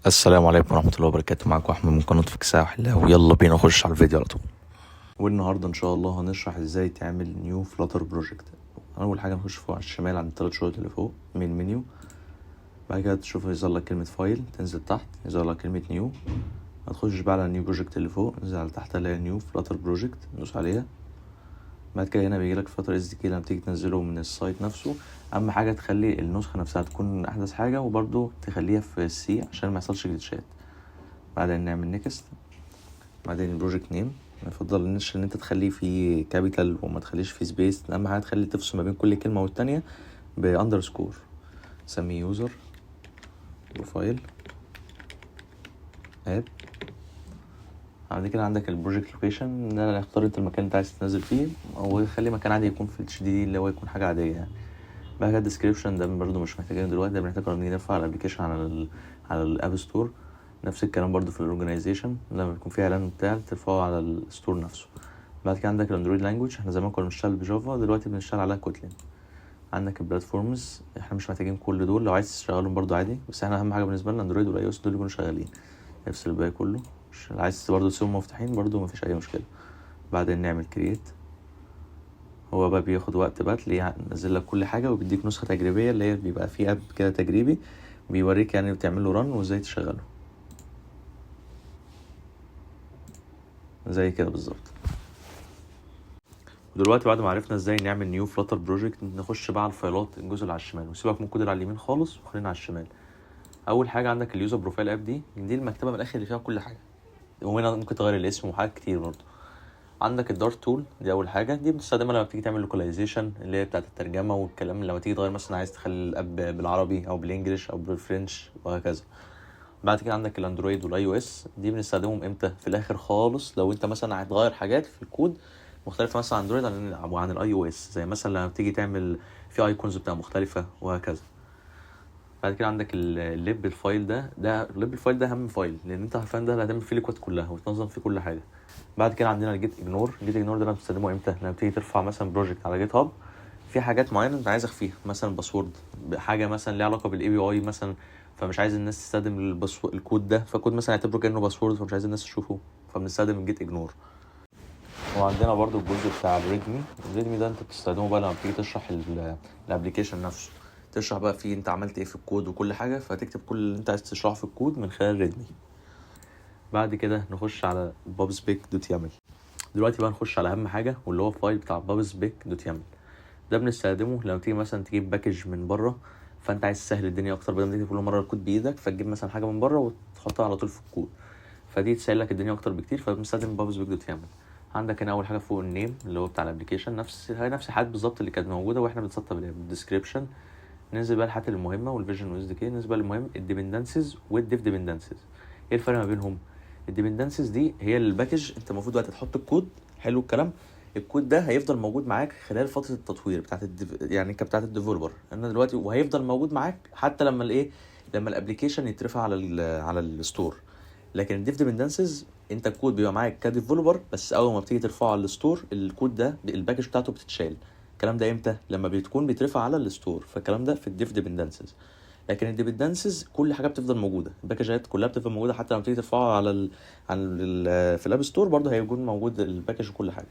السلام عليكم ورحمة الله وبركاته. معاكم أحمد من قناة فكسة وحلاه، ويلا بينا نخش على الفيديو على طول. والنهاردة إن شاء الله هنشرح إزاي تعمل نيو فلاتر بروجكت. أول حاجة نخش فوق على الشمال عند الثلاث شروط اللي فوق من المنيو. بعد كده تشوف يظهر لك كلمة فايل، تنزل تحت يظهر لك كلمة نيو. هتخش بقى على النيو بروجكت اللي فوق، ننزل على تحت اللي هي نيو فلاتر بروجكت، ندوس عليها. بعد كده هنا بيجيلك فلاتر اس دي كي لما تيجي تنزله من السايت نفسه. اهم حاجه تخلي النسخه نفسها تكون احدث حاجه، وبرده تخليها في السي عشان ما يحصلش جليتشات. بعدين نعمل نيكست. بعدين البروجكت نيم يفضل ان انت تخليه فيه كابيتال وما تخليش فيه سبيس. اهم حاجه تخلي تفصل ما بين كل كلمه والتانية باندرسكور. سميه يوزر بروفايل اب. بعد كده عندك البروجكت لوكيشن، ده اختار انت المكان اللي انت عايز تنزل فيه، او خلي مكان عادي يكون في الاتش دي اللي هو يكون حاجه عاديه يعني. بعد كده الديسكريبشن ده برضو مش محتاجينه دلوقتي، ده بنحتاجه لما نيجي نرفع الابلكيشن على الاب ستور. نفس الكلام برضو في الاورجنايزيشن لما بيكون فيه اعلان بتاع ترفعه على الستور نفسه. بعد كده عندك الاندرويد لانجوج، احنا زمان كنا بنشتغل بجافا، دلوقتي بنشتغل على كوتلين. عندك البلاتفورمز، احنا مش محتاجين كل دول، لو عايز تشغلهم برضو عادي، بس احنا اهم حاجه بالنسبه لنا اندرويد والاي او اس دول يكونوا شغالين. نفصل الباقي كله، لو عايز برضو تسيبهم مفتوحين برضو مفيش اي مشكله. بعدين نعمل كرييت. هو بقى بياخد وقت بقى، تلاقيه نزل لك كل حاجه وبيديك نسخه تجريبيه اللي هي بيبقى فيه اب كده تجريبي، بيوريك يعني بتعمل له رن وازاي تشغله زي كده بالظبط. ودلوقتي بعد ما عرفنا ازاي نعمل نيو فلاتر بروجكت، نخش بقى على الفايلات، الجزء اللي على الشمال، وسيبك من الكود اللي على اليمين خالص وخلينا على الشمال. اول حاجه عندك اليوزر بروفايل اب، دي المكتبه من الاخر اللي فيها كل حاجه، وهنا ممكن تغير الاسم وحاجات كتير برضه. عندك الدارت تول، دي اول حاجه، دي بتستخدمها لما بتيجي تعمل لوكاليزيشن اللي هي بتاعه الترجمه والكلام، لما تيجي تغير مثلا عايز تخلي الاب بالعربي او بالانجليش او بالفرنش وهكذا. بعد كده عندك الاندرويد والاي او اس، دي بنستخدمهم امتى؟ في الاخر خالص، لو انت مثلا هتغير حاجات في الكود مختلفه مثلا عن اندرويد عن الاي او اس، زي مثلا لما بتيجي تعمل في ايكونز بتاع مختلفه وهكذا. بعد كده عندك الليب الفايل ده الليب الفايل ده اهم فايل، لان انت عارفان ده اللي هتعمل فيه الكود كلها وتنظم فيه كل حاجه. بعد كده عندنا الجيت اجنور. الجيت اجنور ده انا بستخدمه امتى؟ لما بتيجي ترفع مثلا بروجكت على جيت هاب، في حاجات معينه انت عايز اخفيها، مثلا باسورد، حاجه مثلا ليها علاقه بالاي بي اي مثلا، فمش عايز الناس تستخدم الكود ده، فكود مثلا يعتبره كانه باسورد فمش عايز الناس تشوفه، فبنستخدم الجيت اجنور. وعندنا برضو الجزء بتاع الريدمي ده انت بتستخدمه بقى لما بتيجي تشرح الابليكيشن نفسه، تشرح بقى فيه انت عملت ايه في الكود وكل حاجه، فتكتب كل اللي انت عايز تشرحه في الكود من خلال ريدمي. بعد كده نخش على bubspec.yaml. دلوقتي بقى نخش على اهم حاجه، واللي هو الفايل بتاع bubspec.yaml. ده بنستخدمه لما تيجي مثلا تجيب باكج من بره، فانت عايز تسهل الدنيا اكتر، بدل ما تكتب كل مره الكود بايدك فتجيب مثلا حاجه من بره وتحطها على طول في الكود، فدي تسهل لك الدنيا اكتر بكتير، فبنستخدم bubspec.yaml. عندك هنا اول حاجه فوق النيم اللي هو بتاع الابلكيشن، نفس الحاجات بالظبط اللي كانت موجوده واحنا بنسطب عليها بالديسكريبشن. ننزل بقى الحاجات المهمه والفيجن واس دي كي. ننزل بقى المهم الديبندنسز والديف ديبندنسز. ايه الفرق ما بينهم؟ الديبندنسز دي هي الباكج، انت المفروض دلوقتي تحط الكود، حلو الكلام، الكود ده هيفضل موجود معاك خلال فتره التطوير بتاعه يعني بتاعه الديفلوبر، انا دلوقتي وهيفضل موجود معاك حتى لما لما الابلكيشن يترفع على الستور. لكن الديف ديبندنسز انت الكود بيبقى معاك كديفلوبر، بس اول ما بتيجي ترفعه على الستور الكود ده الباكج بتاعته بتتشال. الكلام ده امتى؟ لما بتكون بيترفع على الستور، فالكلام ده في الديف ديبندنسز. لكن الديبندنسز كل حاجه بتفضل موجوده، الباكجات كلها بتفضل موجوده، حتى لما تيجي ترفعها في الاب ستور برضه هيكون موجود الباكج وكل حاجه.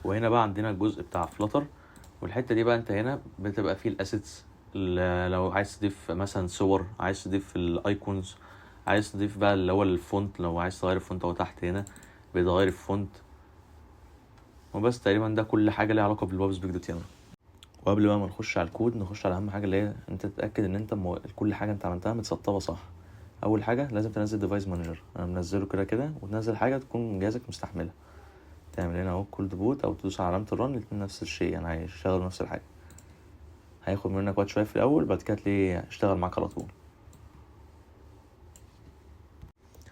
وهنا بقى عندنا الجزء بتاع فلاتر، والحته دي بقى انت هنا بتبقى فيه الاسيتس، لو عايز تضيف مثلا صور، عايز تضيف الايكونز، عايز تضيف بقى اللي هو الفونت، لو عايز تغير الفونت او تحت هنا بتغير الفونت. وبس تقريبا ده كل حاجه ليها علاقه بالبابسبيك.yaml. وقبل بقى ما نخش على الكود، نخش على اهم حاجه اللي هي انت تتاكد ان انت كل حاجه انت عملتها متسطبه صح. اول حاجه لازم تنزل ديفايس مانجر، انا منزله كده، وتنزل حاجه تكون جهازك مستحملها. تعمل هنا اهو كولد بوت او تدوس على علامه الرن، الاتنين نفس الشيء يعني هيشتغلوا نفس الحاجه. هياخد منك وقت شويه في الاول، بعد كده تلاقيه اشتغل معاك على طول.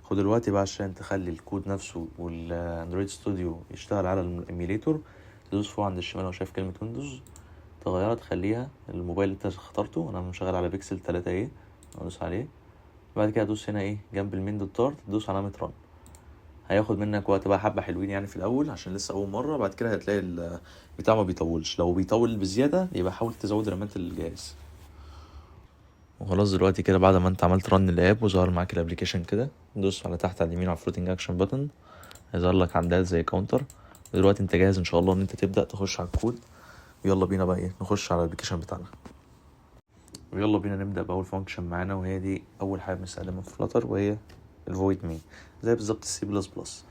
خد الوقت بقى عشان تخلي الكود نفسه والاندرويد ستوديو يشتغل على الايميليتور، تدوس فوق عند الشمال لو شايف كلمه ويندوز، تغيرها تخليها الموبايل اللي انت اخترته، انا مشغل على بيكسل 3 ايه، ادوس عليه. بعد كده ادوس هنا جنب المين دوت تدوس علامه رن. هياخد منك وقت بقى حبه حلوين يعني في الاول عشان لسه اول مره، بعد كده هتلاقي البتاع ما بيطولش، لو بيطول بزياده يبقى حاول تزود رامات الجهاز. وخلاص دلوقتي كده بعد ما انت عملت رن الاب وظهر معاك الابليكيشن كده، دوس على تحت على اليمين على الفلوتنج اكشن بutton، هيظهر لك عندها زي كاونتر. دلوقتي انت جاهز ان شاء الله ان انت تبدا تخش على الكود. يلا بينا بقى ايه نخش على الابليكيشن بتاعنا. ويلا بينا نبدا باول فانكشن معانا، وهي دي اول حاجه بنستخدمها في فلاتر، وهي الفويد مين. زي بالظبط السي بلس بلس.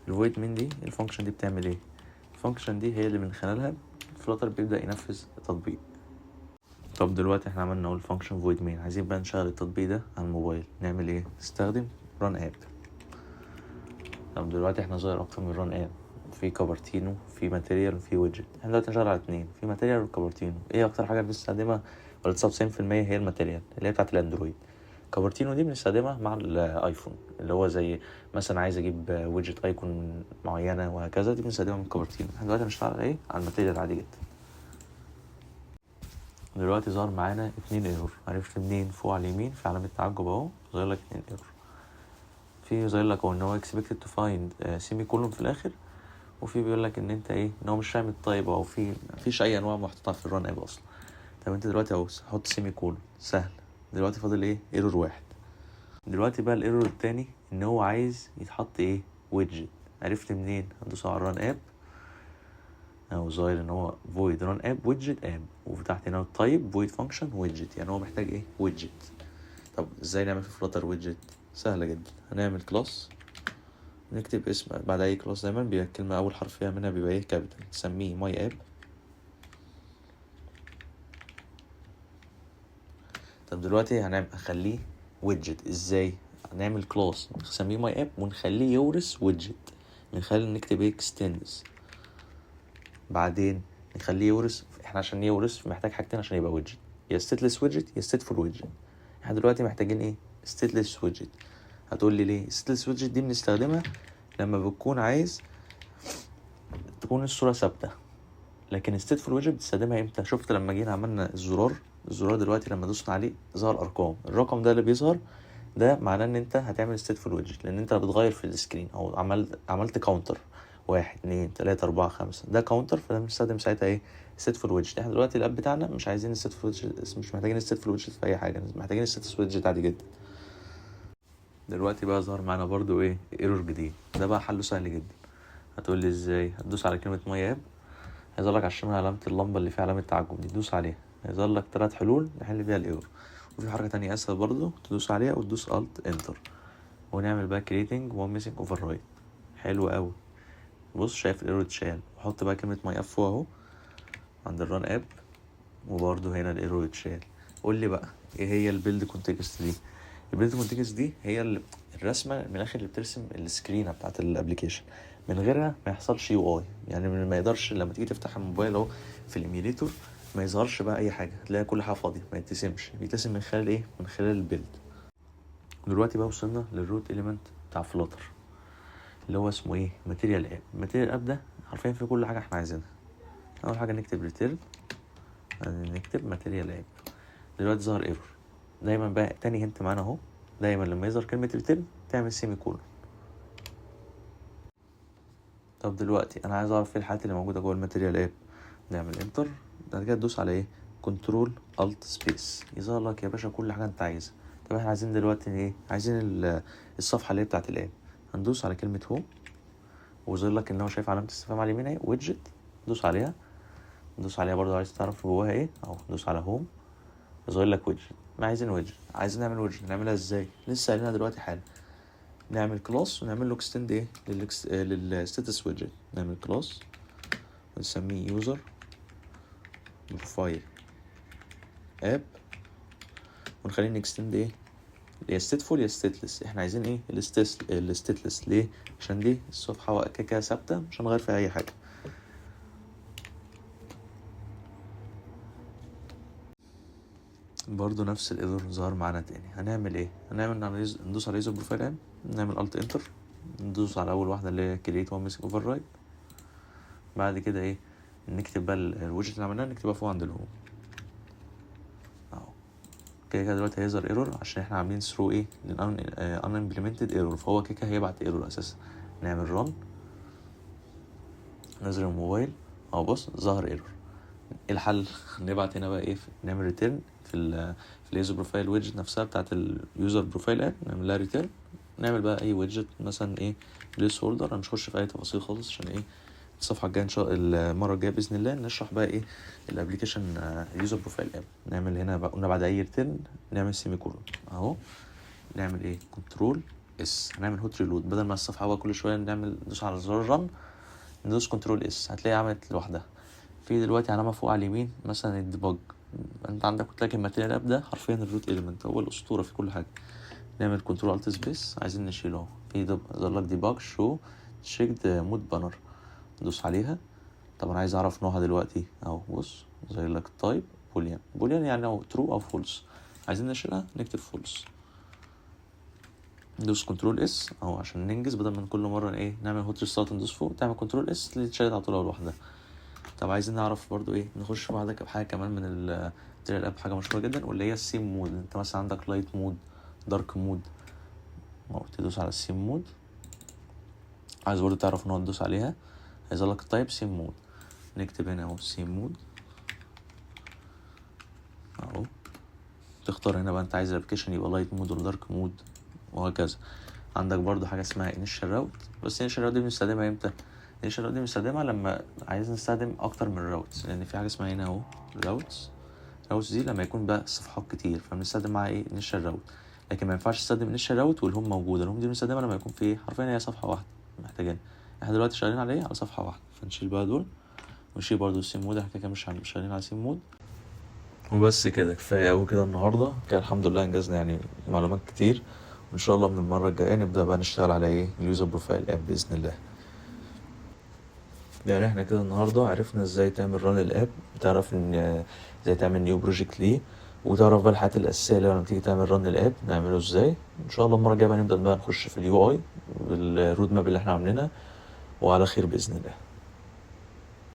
الفويد مين دي الفانكشن دي بتعمل ايه؟ الفانكشن دي هي اللي من خلالها فلاتر بيبدا ينفذ التطبيق. طب دلوقتي احنا عملنا اول فانكشن فويد مين، عايزين بقى نشغل التطبيق ده على الموبايل. نعمل ايه؟ نستخدم ران اب. طب دلوقتي احنا ظاهر اكتر من ران اب، في كابرتينو، في ماتيريال، وفي ويدجت. احنا دلوقتي هنشتغل على اتنين، في ماتيريال وكابرتينو. ايه اكتر حاجه بنستخدمها؟ ولا 99% هي الماتيريال اللي هي بتاعت الاندرويد. كابرتينو دي بنستخدمها مع الايفون، اللي هو زي مثلا عايز اجيب ويدجت ايكون معينه وهكذا، دي بنستخدمها من كابرتينو. احنا دلوقتي هنشتغل على ايه؟ على الماتيريال عادي جدا. دلوقتي ظهر معانا 2 ايرور. عرفت منين؟ فوق على اليمين في علامه تعجب اهو ظهر لك 2 ايرور. في ظهر لك ان هو expected to find سيمي كولون في الاخر، وفي بيقول لك ان انت ايه، ان هو مش فاهم الطيب، او في مفيش اي انواع محطوطه في الران اب اصلا. طب انت دلوقتي اهو حط سيمي كولون سهل. دلوقتي فاضل ايه؟ ايرور واحد. دلوقتي بقى الايرور التاني ان هو عايز يتحط ايه؟ ويدجت. عرفت منين؟ هندوس على الران اب اهو ظاهر ان هو void run app widget app، وتحت هنا التايب void function widget، يعني هو محتاج ايه؟ widget. طب ازاي نعمل في فلاتر ويدجت؟ سهله جدا. هنعمل كلاس، نكتب اسم بعد اي كلاس دايما بيبقى الكلمه اول حرف فيها منها بيبقى ايه؟ كابيتال. نسميه ماي اب. طب دلوقتي هنخليه ويدجت. ازاي؟ هنعمل كلاس نسميه ماي اب ونخليه يورث ويدجت من خلال نكتب ايه؟ extends. بعدين نخليه يورث. احنا عشان يورث محتاج حاجتين عشان يبقى ويدجت، يا stateless ويدجت يا stateful ويدجت. احنا دلوقتي محتاجين ايه؟ stateless ويدجت. هتقول لي ليه؟ stateless ويدجت دي بنستخدمها لما بتكون عايز تكون الصورة ثابتة. لكن stateful ويدجت بتستخدمها امتى؟ شفت لما جينا عملنا الزرار دلوقتي لما دوسنا عليه ظهر ارقام. الرقم ده اللي بيظهر ده معناه ان انت هتعمل stateful ويدجت، لان انت بتغير في السكرين او عملت كاونتر 1 2 3 4 5، ده كاونتر. فده بنستخدم ساعتها ايه؟ ستفول ويدجت. احنا دلوقتي الاب بتاعنا مش عايزين ستفول ويدجت، مش محتاجين ستفول ويدجت في اي حاجه، محتاجين ستفول ويدجت عادي جدا. دلوقتي بقى ظهر معانا برضو ايه؟ ايرور جديد. ده بقى حله سهل جدا. هتقول لي ازاي؟ هتدوس على كلمه ماي اب، هيظهر لك على الشمال علامه اللمبه اللي فيها علامه تعجب دي، تدوس عليها هيظهر لك 3 حلول نحل بيها الايرور. وفي حركه تانية اسهل برضو، تدوس عليها وتدوس الت انتر، ونعمل بقى creating one missing override. حلو قوي. بص شايف الايرور اتشال، وحط بقى كلمه ماي اب فوق اهو عند الران اب، وبرده هنا الايرور اتشال. قول لي بقى ايه هي البيلد كونتكست دي؟ البيلد كونتكست دي هي الرسمه من الاخر اللي بترسم السكرينه بتاعت الابليكيشن. من غيرها ما يحصلش يو اي، يعني ما يقدرش لما تيجي تفتح الموبايل اهو في الايميليتور ما يظهرش بقى اي حاجه، هتلاقي كل حاجه فاضيه، ما يتسمش. بيتسم من خلال ايه؟ من خلال البيلد. دلوقتي بقى وصلنا للروت اليمنت بتاع فلاتر اللي هو اسمه ايه؟ ماتيريال اب. ماتيريال اب ده حرفيا في كل حاجه احنا عايزينها. اول حاجه نكتب ريتيرن، نكتب ماتيريال اب. دلوقتي ظهر ايرور. دايما بقى تاني هنت معانا اهو، دايما لما يظهر كلمه ريتيرن تعمل سيمي كولون. طب دلوقتي انا عايز اعرف ايه الحالات اللي موجوده جوه الماتيريال اب. نعمل انتر، بعد كده تدوس على ايه؟ كنترول الت سبيس، يظهر لك يا باشا كل حاجه انت عايزها. طب احنا عايزين دلوقتي ايه؟ عايزين الصفحه اللي هي بتاعت الاب. هندوس على كلمه هوم، ويظهر لك ان هو شايف علامه استفهام على اليمين اهي ويدجت، دوس عليها. ندوس عليها برضو عايز تعرف جواها ايه، اهو ندوس على هوم يظهر لك ويدجت. ما عايزين ويدجت، عايزين نعمل ويدجت، نعملها ازاي؟ لسه قايلينها دلوقتي حالا. نعمل كلاس ونعمل له اكستند ايه؟ للستاتس ويدجت. نعمل كلاس ونسميه يوزر بروفايل اب، ونخليه نكستند ايه؟ يا ستيتفول يا ستيتلس. احنا عايزين ايه؟ الستيتلس. ليه؟ عشان دي الصفحه كده ثابته مش هنغير فيها اي حاجه. برضو نفس الايرور ظهر معانا تاني. هنعمل ايه؟ ندوس على يوزر بروفايل اب، نعمل الت انتر، ندوس على اول واحده اللي هي كرييت وان ميسنج اوفر رايد. بعد كده ايه؟ نكتب بقى الويدجت اللي عملناها نكتبها فوق عند الهوم اهو. كده دلوقتي هيظهر ايرور عشان احنا عاملين ثرو ايه؟ ان امبلمنتد ايرور، فهو كده هيبعت ايرور اساسا. نعمل ران، نزل الموبايل اهو، بص ظهر ايرور. ايه الحل؟ نبعت هنا بقى ايه؟ نعمل ريتيرن في اليوزر بروفايل ويدجت نفسها بتاعت اليوزر بروفايل اب، نعمل لها ريتيرن، نعمل بقى اي ويدجت مثلا ايه بليس هولدر. انا مش هخش في اي تفاصيل خالص عشان ايه الصفحه الجايه ان شاء المره الجايه باذن الله نشرح بقى ايه الابلكيشن يوزر بروفايل اب. نعمل هنا بقى قلنا بعد اي ريتيرن نعمل سيمي كولون اهو، نعمل ايه كنترول اس، هنعمل هوت ريلود بدل ما الصفحه بقى كل شويه نعمل ندوس على زرار رن، ندوس كنترول اس هتلاقي عملت لوحدها. في دلوقتي علامه فوق على اليمين مثلا الديباج، انت عندك قلت لك الماتيريال اب ده حرفيا الروت اليمنت هو الاسطوره في كل حاجه. نعمل كنترول الت سبيس، عايزين نشيله اهو في ظهر لك ديباج شو تشيكد مود بانر، ندوس عليها. طب انا عايز اعرف نوعها دلوقتي اهو، بص زي لك تايب بوليان، بوليان يعني او ترو او فولس، عايزين نشيلها نكتب فولس، ندوس كنترول اس اهو عشان ننجز بدل من كل مره ايه نعمل هوت ريستارت ندوس فوق تعمل كنترول اس اللي اتشالت على طول لوحدها. طب عايزين نعرف برضو ايه نخش بعدك بحاجه كمان من التريل اب، حاجه مشهوره جدا واللي هي السيم مود. انت مثلا عندك لايت مود، دارك مود، تدوس على السيم مود. عايز برضو تعرف ان هو تدوس عليها هيظهر لك التايب سيم مود، نكتب هنا اهو سيم مود اهو، تختار هنا بقى انت عايز الابلكيشن يبقى لايت مود ولا دارك مود وهكذا. عندك برضو حاجه اسمها انيشال راوت، بس انيشال راوت دي بنستخدمها امتى؟ انيشال راوت دي بنستخدمها لما عايز نستخدم اكتر من راوتس، لان في حاجه اسمها هنا اهو راوتس دي لما يكون بقى صفحات كتير فبنستخدم معاها ايه انيشال راوت. لكن ما ينفعش تستخدم انيشال راوت والهوم موجوده، الهوم دي بنستخدمها لما يكون في ايه حرفيا هي صفحه واحده محتاجين. احنا دلوقتي شغالين على ايه على صفحه واحده، فنشيل بقى دول ونشيل برضو السيم مود، احنا كده مش شغالين على سيم مود. وبس كده كفايه قوي كده النهارده كده، الحمد لله انجزنا يعني معلومات كتير، وان شاء الله من المره الجايه نبدا بقى نشتغل على ايه اليوزر بروفايل اب باذن الله. يعني احنا كده النهارده عرفنا ازاي تعمل ران الاب، تعرف ان ازاي تعمل نيو بروجكت ليه، وتعرف بقى الحاجات الاساسيه اللي لما تيجي تعمل ران الاب نعمله ازاي. ان شاء الله المره الجايه بقى نبدا بقى نخش في اليو اي بالرود ماب اللي احنا عاملينها، وعلى خير باذن الله.